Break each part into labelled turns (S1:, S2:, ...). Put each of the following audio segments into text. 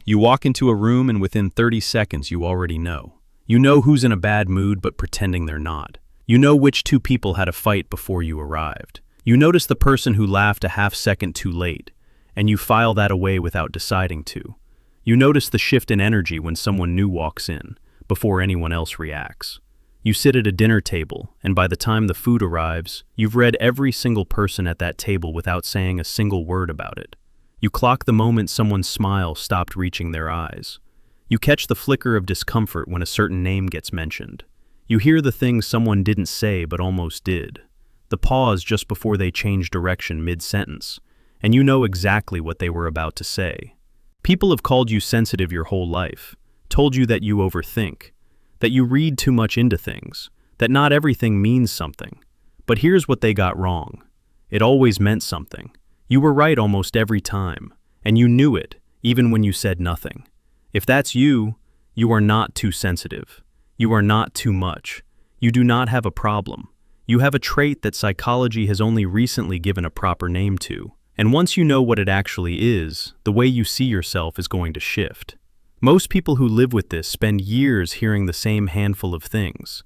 S1: You walk into a room and within 30 seconds you already know. You know who's in a bad mood but pretending they're not. You know which two people had a fight before you arrived. You notice the person who laughed a half second too late, and you file that away without deciding to. You notice the shift in energy when someone new walks in, before anyone else reacts. You sit at a dinner table, and by the time the food arrives, you've read every single person at that table without saying a single word about it. You clock the moment someone's smile stopped reaching their eyes. You catch the flicker of discomfort when a certain name gets mentioned. You hear the things someone didn't say but almost did. The pause just before they change direction mid-sentence, and you know exactly what they were about to say. People have called you sensitive your whole life, told you that you overthink, that you read too much into things, that not everything means something. But here's what they got wrong. It always meant something. You were right almost every time, and you knew it, even when you said nothing. If that's you, you are not too sensitive. You are not too much. You do not have a problem. You have a trait that psychology has only recently given a proper name to. And once you know what it actually is, the way you see yourself is going to shift. Most people who live with this spend years hearing the same handful of things.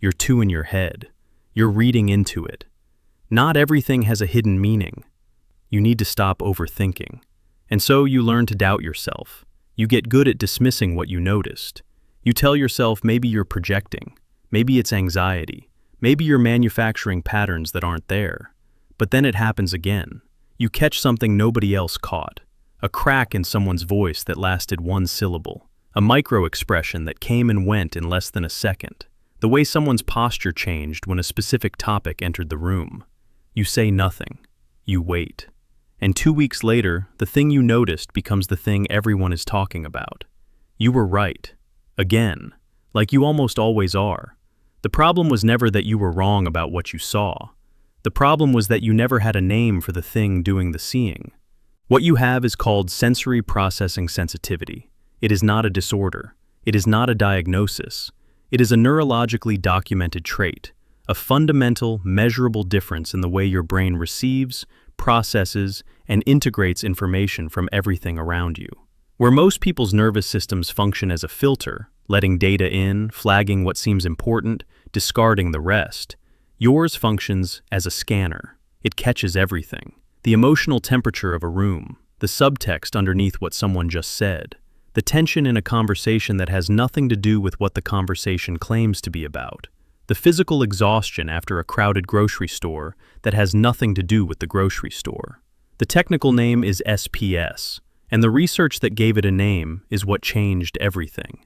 S1: You're too in your head. You're reading into it. Not everything has a hidden meaning. You need to stop overthinking. And so you learn to doubt yourself. You get good at dismissing what you noticed. You tell yourself maybe you're projecting, maybe it's anxiety, maybe you're manufacturing patterns that aren't there. But then it happens again. You catch something nobody else caught. A crack in someone's voice that lasted one syllable. A micro-expression that came and went in less than a second. The way someone's posture changed when a specific topic entered the room. You say nothing. You wait. And 2 weeks later, the thing you noticed becomes the thing everyone is talking about. You were right. Again. Like you almost always are. The problem was never that you were wrong about what you saw. The problem was that you never had a name for the thing doing the seeing. What you have is called sensory processing sensitivity. It is not a disorder. It is not a diagnosis. It is a neurologically documented trait, a fundamental, measurable difference in the way your brain receives, processes, and integrates information from everything around you. Where most people's nervous systems function as a filter, letting data in, flagging what seems important, discarding the rest, yours functions as a scanner. It catches everything. The emotional temperature of a room, the subtext underneath what someone just said, the tension in a conversation that has nothing to do with what the conversation claims to be about, the physical exhaustion after a crowded grocery store that has nothing to do with the grocery store. The technical name is SPS, and the research that gave it a name is what changed everything.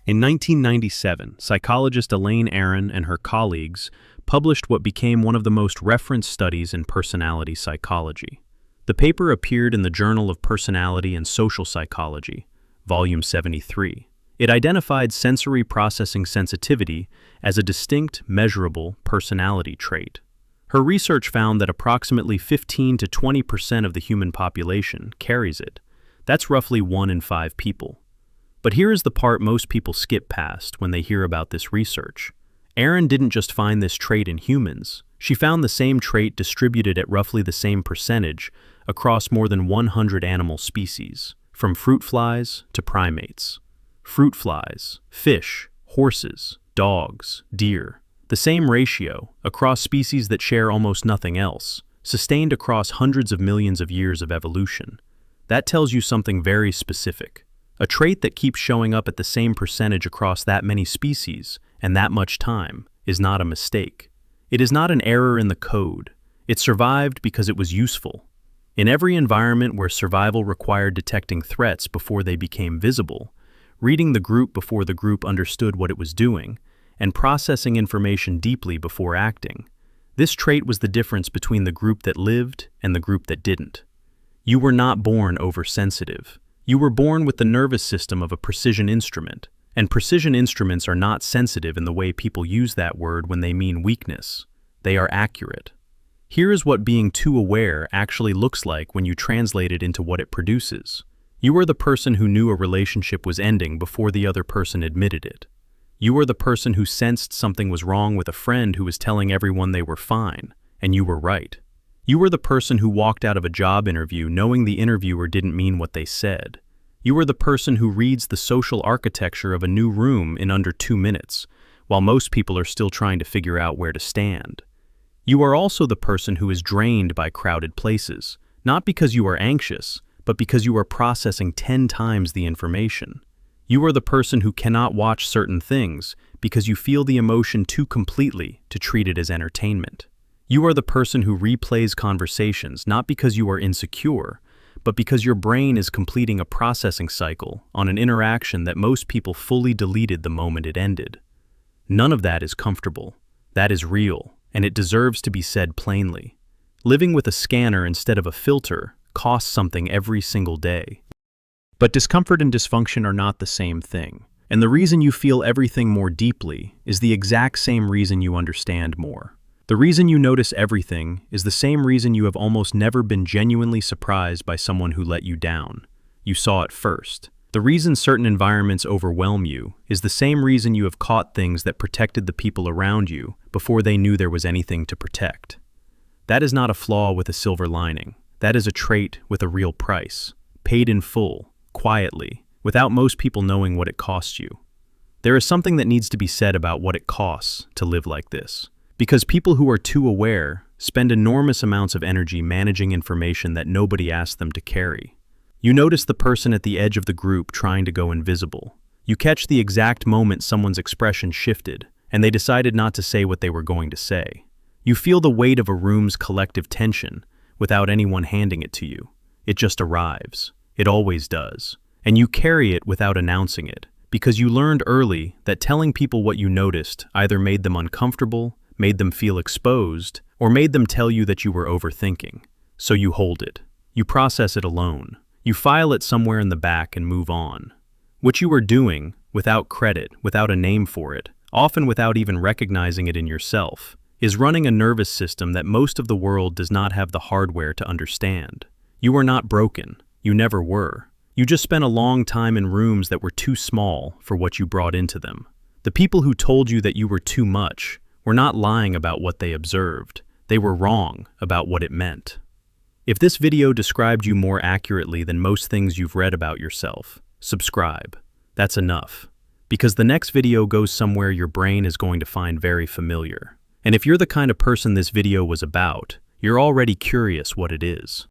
S1: In 1997, psychologist Aron and her colleagues published what became one of the most referenced studies in personality psychology. The paper appeared in the Journal of Personality and Social Psychology, Volume 73. It identified sensory processing sensitivity as a distinct, measurable personality trait. Her research found that approximately 15 to 20% of the human population carries it. That's roughly 1 in 5 people. But here is the part most people skip past when they hear about this research. Aron didn't just find this trait in humans. She found the same trait distributed at roughly the same percentage across more than 100 animal species, from fruit flies to primates. Fruit flies, fish, horses, dogs, deer. The same ratio, across species that share almost nothing else, sustained across hundreds of millions of years of evolution. That tells you something very specific. A trait that keeps showing up at the same percentage across that many species and that much time is not a mistake. It is not an error in the code. It survived because it was useful. In every environment where survival required detecting threats before they became visible, reading the group before the group understood what it was doing, and processing information deeply before acting, this trait was the difference between the group that lived and the group that didn't. You were not born oversensitive. You were born with the nervous system of a precision instrument, and precision instruments are not sensitive in the way people use that word when they mean weakness. They are accurate. Here is what being too aware actually looks like when you translate it into what it produces. You are the person who knew a relationship was ending before the other person admitted it. You are the person who sensed something was wrong with a friend who was telling everyone they were fine, and you were right. You were the person who walked out of a job interview knowing the interviewer didn't mean what they said. You are the person who reads the social architecture of a new room in under 2 minutes, while most people are still trying to figure out where to stand. You are also the person who is drained by crowded places, not because you are anxious, but because you are processing 10 times the information. You are the person who cannot watch certain things because you feel the emotion too completely to treat it as entertainment. You are the person who replays conversations not because you are insecure, but because your brain is completing a processing cycle on an interaction that most people fully deleted the moment it ended. None of that is comfortable. That is real, and it deserves to be said plainly. Living with a scanner instead of a filter costs something every single day. But discomfort and dysfunction are not the same thing, and the reason you feel everything more deeply is the exact same reason you understand more. The reason you notice everything is the same reason you have almost never been genuinely surprised by someone who let you down. You saw it first. The reason certain environments overwhelm you is the same reason you have caught things that protected the people around you before they knew there was anything to protect. That is not a flaw with a silver lining. That is a trait with a real price, paid in full, quietly, without most people knowing what it costs you. There is something that needs to be said about what it costs to live like this. Because people who are too aware spend enormous amounts of energy managing information that nobody asked them to carry. You notice the person at the edge of the group trying to go invisible. You catch the exact moment someone's expression shifted, and they decided not to say what they were going to say. You feel the weight of a room's collective tension without anyone handing it to you. It just arrives. It always does. And you carry it without announcing it, because you learned early that telling people what you noticed either made them uncomfortable, made them feel exposed, or made them tell you that you were overthinking. So you hold it. You process it alone. You file it somewhere in the back and move on. What you are doing, without credit, without a name for it, often without even recognizing it in yourself, is running a nervous system that most of the world does not have the hardware to understand. You are not broken. You never were. You just spent a long time in rooms that were too small for what you brought into them. The people who told you that you were too much were not lying about what they observed. They were wrong about what it meant. If this video described you more accurately than most things you've read about yourself, subscribe. That's enough. Because the next video goes somewhere your brain is going to find very familiar. And if you're the kind of person this video was about, you're already curious what it is.